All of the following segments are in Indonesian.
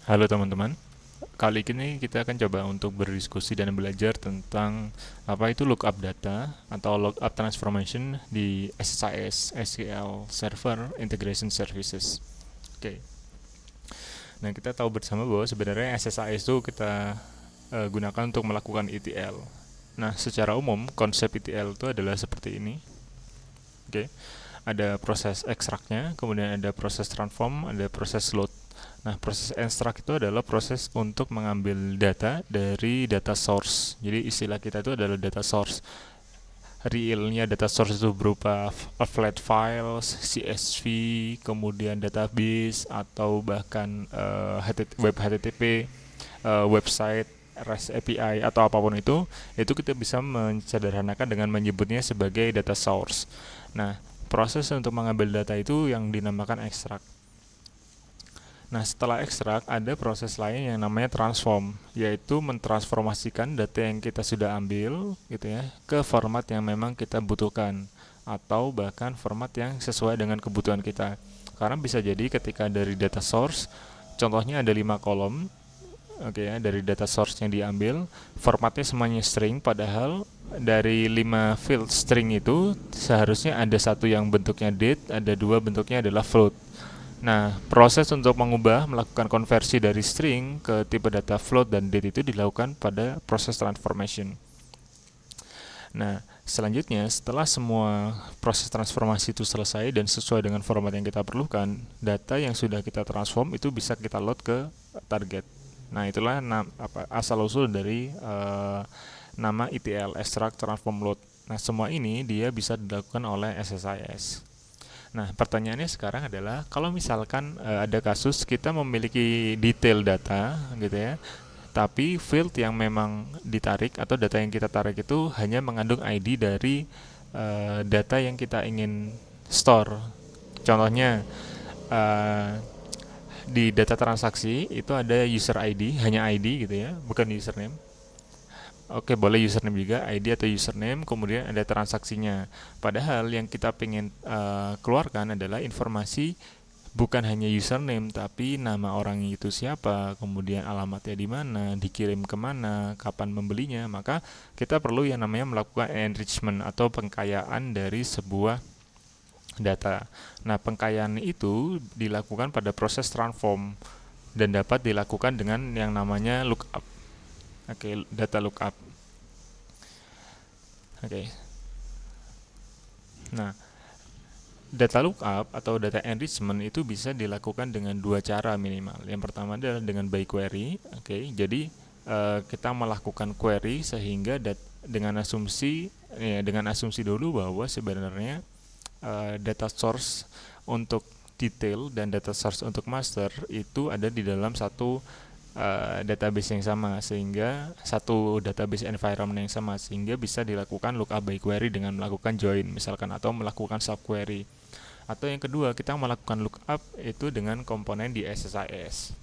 Halo teman-teman, kali ini kita akan coba untuk berdiskusi dan belajar tentang apa itu lookup data atau lookup transformation di SSIS SQL Server Integration Services. Oke, nah kita tahu bersama bahwa sebenarnya SSIS itu kita gunakan untuk melakukan ETL. Nah, secara umum konsep ETL itu adalah seperti ini. Oke, ada proses ekstraknya, kemudian ada proses transform, ada proses load. Nah, proses ekstrak itu adalah proses untuk mengambil data dari data source. Jadi istilah kita itu adalah data source. Realnya data source itu berupa flat files, CSV, kemudian database atau bahkan web HTTP, website, REST API atau apapun itu kita bisa mencederhanakan dengan menyebutnya sebagai data source. Nah, proses untuk mengambil data itu yang dinamakan ekstrak. Nah, setelah ekstrak ada proses lain yang namanya transform, yaitu mentransformasikan data yang kita sudah ambil gitu ya ke format yang memang kita butuhkan atau bahkan format yang sesuai dengan kebutuhan kita. Karena bisa jadi ketika dari data source, contohnya ada 5 kolom, oke ya, dari data source yang diambil, formatnya semuanya string, padahal dari 5 field string itu seharusnya ada satu yang bentuknya date, ada dua bentuknya adalah float. Nah, proses untuk melakukan konversi dari string ke tipe data float dan date itu dilakukan pada proses transformation. Nah, selanjutnya setelah semua proses transformasi itu selesai dan sesuai dengan format yang kita perlukan, data yang sudah kita transform itu bisa kita load ke target. Nah, itulah asal-usul dari nama ETL, Extract Transform Load. Nah, semua ini dia bisa dilakukan oleh SSIS. Nah, pertanyaannya sekarang adalah kalau misalkan ada kasus kita memiliki detail data gitu ya, tapi field yang memang ditarik atau data yang kita tarik itu hanya mengandung ID dari data yang kita ingin store. Contohnya uh, di data transaksi itu ada user ID, hanya ID gitu ya, bukan username. Oke, boleh username juga, ID atau username, kemudian ada transaksinya. Padahal yang kita pengen keluarkan adalah informasi bukan hanya username, tapi nama orang itu siapa, kemudian alamatnya di mana, dikirim kemana, kapan membelinya. Maka kita perlu yang namanya melakukan enrichment atau pengkayaan dari sebuah data. Nah, pengkayaan itu dilakukan pada proses transform dan dapat dilakukan dengan yang namanya lookup. Oke, data lookup. Oke. Nah, data lookup atau data enrichment itu bisa dilakukan dengan dua cara minimal. Yang pertama adalah dengan by query. Oke, jadi kita melakukan query sehingga dengan asumsi dulu bahwa sebenarnya data source untuk detail dan data source untuk master itu ada di dalam satu database yang sama, sehingga satu database environment yang sama, sehingga bisa dilakukan lookup by query dengan melakukan join misalkan atau melakukan subquery. Atau yang kedua, kita melakukan lookup itu dengan komponen di SSIS.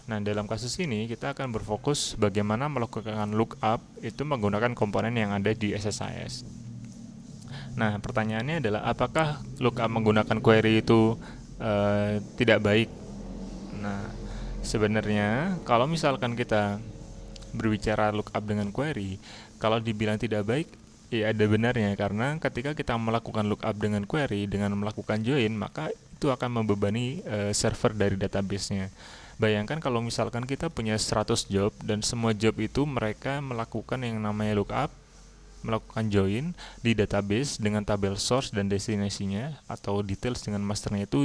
Nah, dalam kasus ini kita akan berfokus bagaimana melakukan lookup itu menggunakan komponen yang ada di SSIS. Nah, pertanyaannya adalah apakah lookup menggunakan query itu tidak baik? Nah, sebenarnya kalau misalkan kita berbicara lookup dengan query, kalau dibilang tidak baik, ya ada benarnya, karena ketika kita melakukan lookup dengan query dengan melakukan join, maka itu akan membebani server dari database-nya. Bayangkan kalau misalkan kita punya 100 job dan semua job itu mereka melakukan yang namanya lookup, melakukan join di database dengan tabel source dan destinasinya atau details dengan masternya itu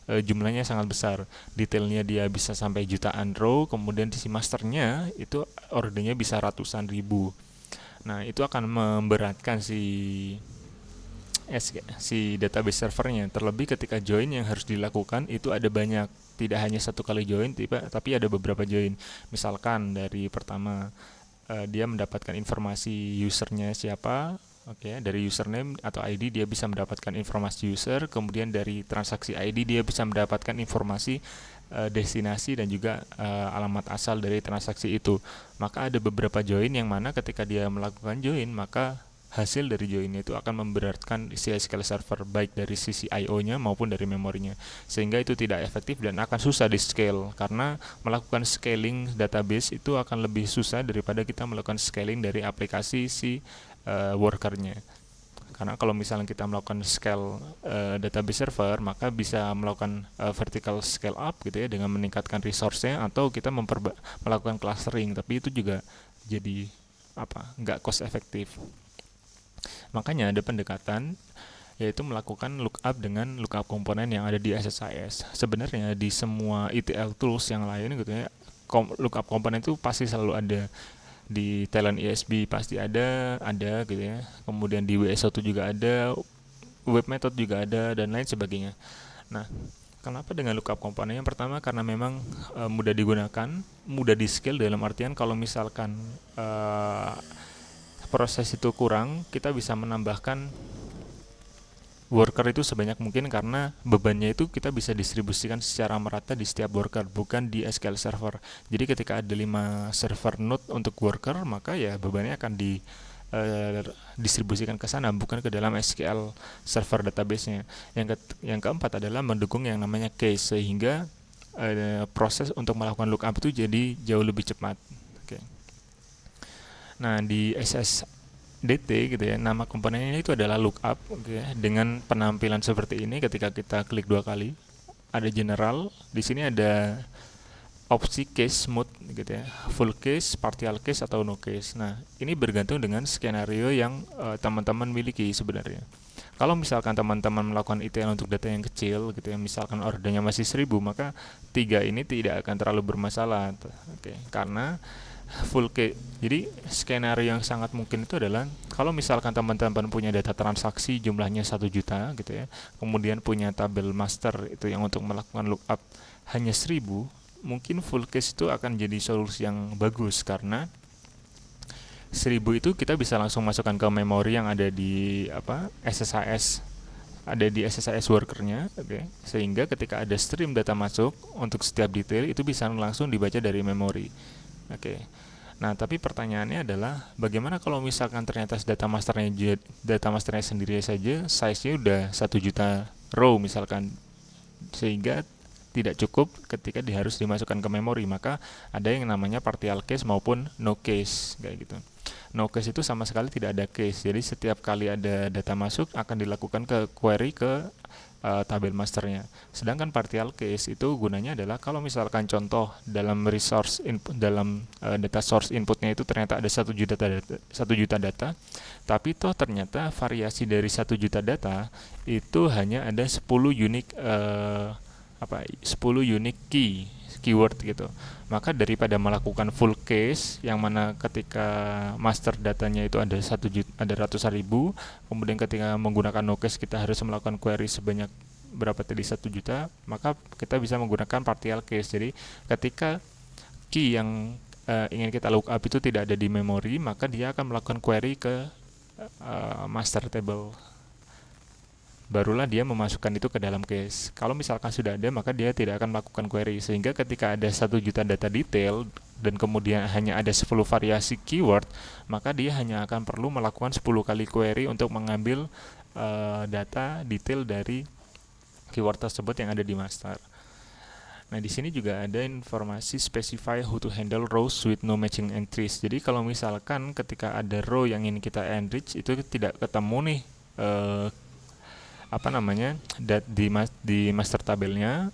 jumlahnya sangat besar. Detailnya dia bisa sampai jutaan row, kemudian di si masternya itu ordernya bisa ratusan ribu. Nah, itu akan memberatkan si database servernya. Terlebih ketika join yang harus dilakukan itu ada banyak, tidak hanya satu kali join, tapi ada beberapa join. Misalkan dari pertama dia mendapatkan informasi usernya siapa. Oke, dari username atau ID dia bisa mendapatkan informasi user, kemudian dari transaksi ID dia bisa mendapatkan informasi destinasi dan juga alamat asal dari transaksi itu. Maka ada beberapa join yang mana ketika dia melakukan join, maka hasil dari joinnya itu akan memberatkan si SQL Server baik dari sisi I/O-nya maupun dari memorinya, sehingga itu tidak efektif dan akan susah di scale, karena melakukan scaling database itu akan lebih susah daripada kita melakukan scaling dari aplikasi si workernya. Karena kalau misalnya kita melakukan scale database server, maka bisa melakukan vertical scale up gitu ya, dengan meningkatkan resource-nya, atau kita melakukan clustering, tapi itu juga jadi nggak cost efektif. Makanya ada pendekatan, yaitu melakukan lookup dengan lookup komponen yang ada di SSIS. Sebenarnya di semua ETL tools yang lain gitu ya, lookup komponen itu pasti selalu ada. Di Talent ESB pasti ada gitu ya. Kemudian di WS1 juga ada, web method juga ada, dan lain sebagainya. Nah, kenapa dengan lookup komponen? Yang pertama karena memang mudah digunakan, mudah di scale, dalam artian kalau misalkan proses itu kurang, kita bisa menambahkan worker itu sebanyak mungkin, karena bebannya itu kita bisa distribusikan secara merata di setiap worker, bukan di SQL Server. Jadi ketika ada 5 server node untuk worker, maka ya bebannya akan distribusikan ke sana, bukan ke dalam SQL Server database-nya. Yang keempat adalah mendukung yang namanya case, sehingga proses untuk melakukan lookup itu jadi jauh lebih cepat. Oke. Nah, di SSDT gitu ya, nama komponennya itu adalah lookup, gitu ya, dengan penampilan seperti ini. Ketika kita klik 2 kali, ada general, di sini ada opsi case mode gitu ya, full case, partial case, atau no case. Nah, ini bergantung dengan skenario yang teman-teman miliki sebenarnya. Kalau misalkan teman-teman melakukan ETL untuk data yang kecil gitu ya, misalkan ordernya masih 1000, maka 3 ini tidak akan terlalu bermasalah. Oke, karena full case. Jadi skenario yang sangat mungkin itu adalah kalau misalkan teman-teman punya data transaksi jumlahnya 1 juta gitu ya, kemudian punya tabel master itu yang untuk melakukan lookup hanya 1000, mungkin full case itu akan jadi solusi yang bagus, karena 1000 itu kita bisa langsung masukkan ke memori yang ada di SSIS, ada di SSIS workernya, okay? Sehingga ketika ada stream data masuk untuk setiap detail itu bisa langsung dibaca dari memori. Oke. Nah, tapi pertanyaannya adalah bagaimana kalau misalkan ternyata data masternya sendiri saja size-nya udah 1 juta row misalkan, sehingga tidak cukup ketika harus dimasukkan ke memori, maka ada yang namanya partial case maupun no case kayak gitu. No case itu sama sekali tidak ada case, jadi setiap kali ada data masuk akan dilakukan ke query ke tabel masternya. Sedangkan partial case itu gunanya adalah kalau misalkan contoh dalam resource input, dalam data source inputnya itu ternyata ada 1 juta data, tapi toh ternyata variasi dari 1 juta data itu hanya ada 10 unique 10 unique keyword gitu. Maka daripada melakukan full case yang mana ketika master datanya itu ada ratusan ribu, kemudian ketika menggunakan no case kita harus melakukan query sebanyak berapa tadi 1 juta, maka kita bisa menggunakan partial case. Jadi ketika key yang ingin kita lookup itu tidak ada di memori, maka dia akan melakukan query ke master table, barulah dia memasukkan itu ke dalam case. Kalau misalkan sudah ada, maka dia tidak akan melakukan query, sehingga ketika ada 1 juta data detail dan kemudian hanya ada 10 variasi keyword, maka dia hanya akan perlu melakukan 10 kali query untuk mengambil data detail dari keyword tersebut yang ada di master. Nah, di sini juga ada informasi specify how to handle rows with no matching entries. Jadi kalau misalkan ketika ada row yang ingin kita enrich itu tidak ketemu nih di master tabelnya,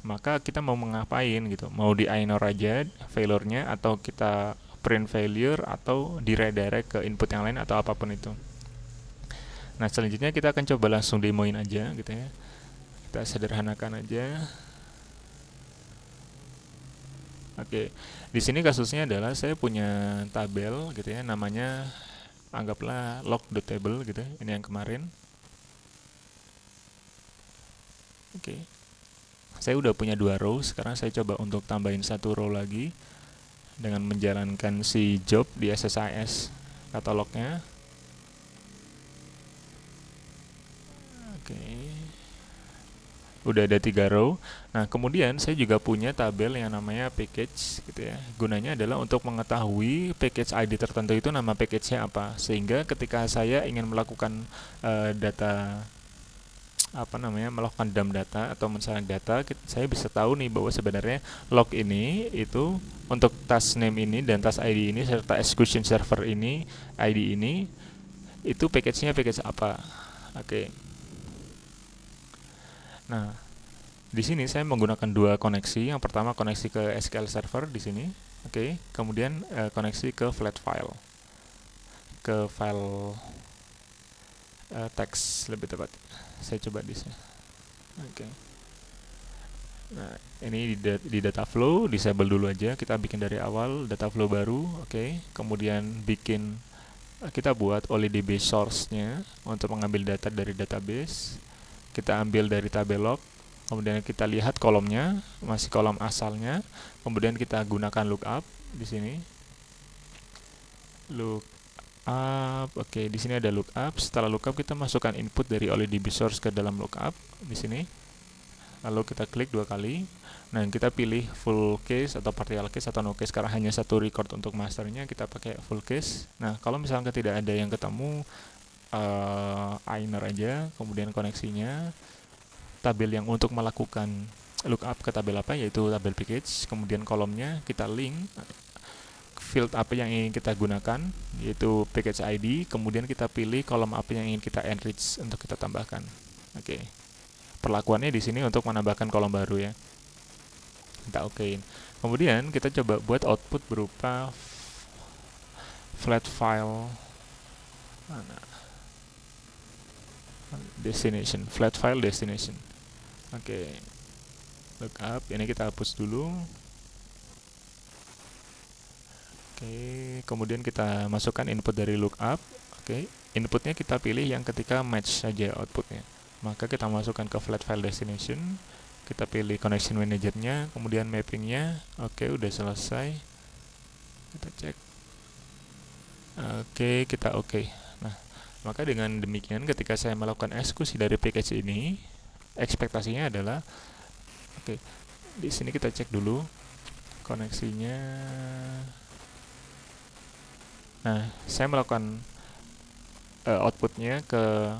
maka kita mau mengapain gitu, mau di ignore aja failure-nya, atau kita print failure, atau di redirect ke input yang lain, atau apapun itu. Nah, selanjutnya kita akan coba langsung demoin aja gitu ya, kita sederhanakan aja. Oke, di sini kasusnya adalah saya punya tabel gitu ya, namanya anggaplah log.table gitu ya, ini yang kemarin. Oke. Saya udah punya 2 row, sekarang saya coba untuk tambahin 1 row lagi dengan menjalankan si job di SSIS katalognya. Oke. udah ada 3 row. Nah, kemudian saya juga punya tabel yang namanya package gitu ya. Gunanya adalah untuk mengetahui package ID tertentu itu nama package-nya apa. Sehingga ketika saya ingin melakukan data apa namanya melakukan dump data atau men-sharing data, saya bisa tahu nih bahwa sebenarnya log ini itu untuk task name ini dan task ID ini serta execution server ini ID ini itu package-nya package apa. Oke. Nah, di sini saya menggunakan 2 koneksi. Yang pertama koneksi ke SQL Server di sini, oke. Kemudian koneksi ke flat file, ke file teks lebih tepat. Saya coba di sini, oke. Nah, ini di data flow disable dulu aja. Kita bikin dari awal data flow baru, oke. Kemudian kita buat OLIDB source-nya untuk mengambil data dari database. Kita ambil dari tabel log, kemudian kita lihat kolomnya, masih kolom asalnya. Kemudian kita gunakan lookup di sini. Lookup, oke, di sini ada lookup. Setelah lookup kita masukkan input dari OLIDB source ke dalam lookup di sini. Lalu kita klik 2 kali. Nah, kita pilih full case atau partial case atau no case karena hanya satu record untuk masternya, kita pakai full case. Nah, kalau misalnya tidak ada yang ketemu, inner aja, kemudian koneksinya tabel yang untuk melakukan lookup ke tabel apa, yaitu tabel package. Kemudian kolomnya kita link field apa yang ingin kita gunakan, yaitu package ID. Kemudian kita pilih kolom apa yang ingin kita enrich untuk kita tambahkan. Oke. Perlakuannya di sini untuk menambahkan kolom baru ya. Kita okein. Kemudian kita coba buat output berupa flat file destination, flat file destination. Oke. Lookup ini kita hapus dulu. Oke, kemudian kita masukkan input dari lookup. Oke, inputnya kita pilih yang ketika match saja outputnya. Maka kita masukkan ke flat file destination. Kita pilih connection manager-nya, kemudian mapping-nya. Oke, udah selesai. Kita cek. Oke, kita oke. Nah, maka dengan demikian ketika saya melakukan eksekusi dari package ini, ekspektasinya adalah oke. Di sini kita cek dulu koneksinya. Nah, saya melakukan outputnya ke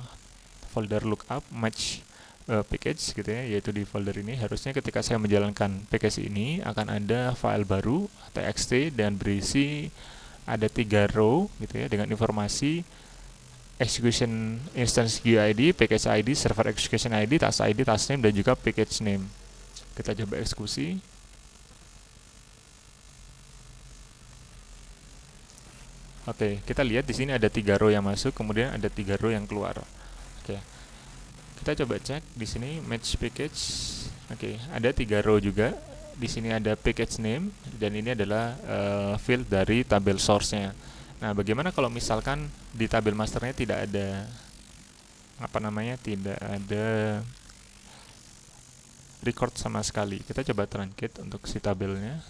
folder lookup match package gitu ya, yaitu di folder ini. Harusnya ketika saya menjalankan package ini akan ada file baru txt dan berisi ada 3 row gitu ya, dengan informasi execution instance GUID, package ID, server execution ID, task name, dan juga package name. Kita coba eksekusi. Oke, kita lihat di sini ada 3 row yang masuk, kemudian ada 3 row yang keluar. Oke. Kita coba cek di sini match package. Oke, ada 3 row juga. Di sini ada package name dan ini adalah field dari tabel source-nya. Nah, bagaimana kalau misalkan di tabel masternya tidak ada tidak ada record sama sekali. Kita coba truncate untuk si tabelnya.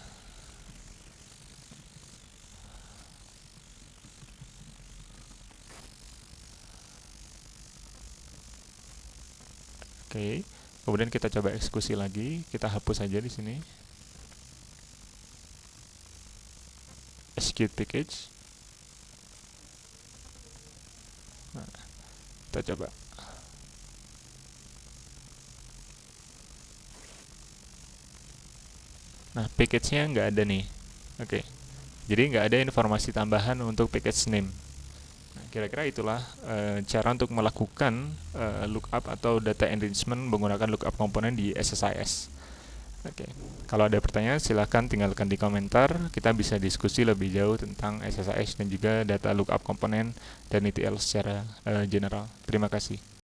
Oke. Kemudian kita coba eksekusi lagi, kita hapus saja di sini. Execute package. Nah, kita coba. Nah, package-nya nggak ada nih. Oke. Jadi nggak ada informasi tambahan untuk package name. Nah, kira-kira itulah cara untuk melakukan lookup atau data enrichment menggunakan lookup komponen di SSIS. Oke. Kalau ada pertanyaan silahkan tinggalkan di komentar. Kita bisa diskusi lebih jauh tentang SSIS dan juga data lookup komponen dan ETL secara general. Terima kasih.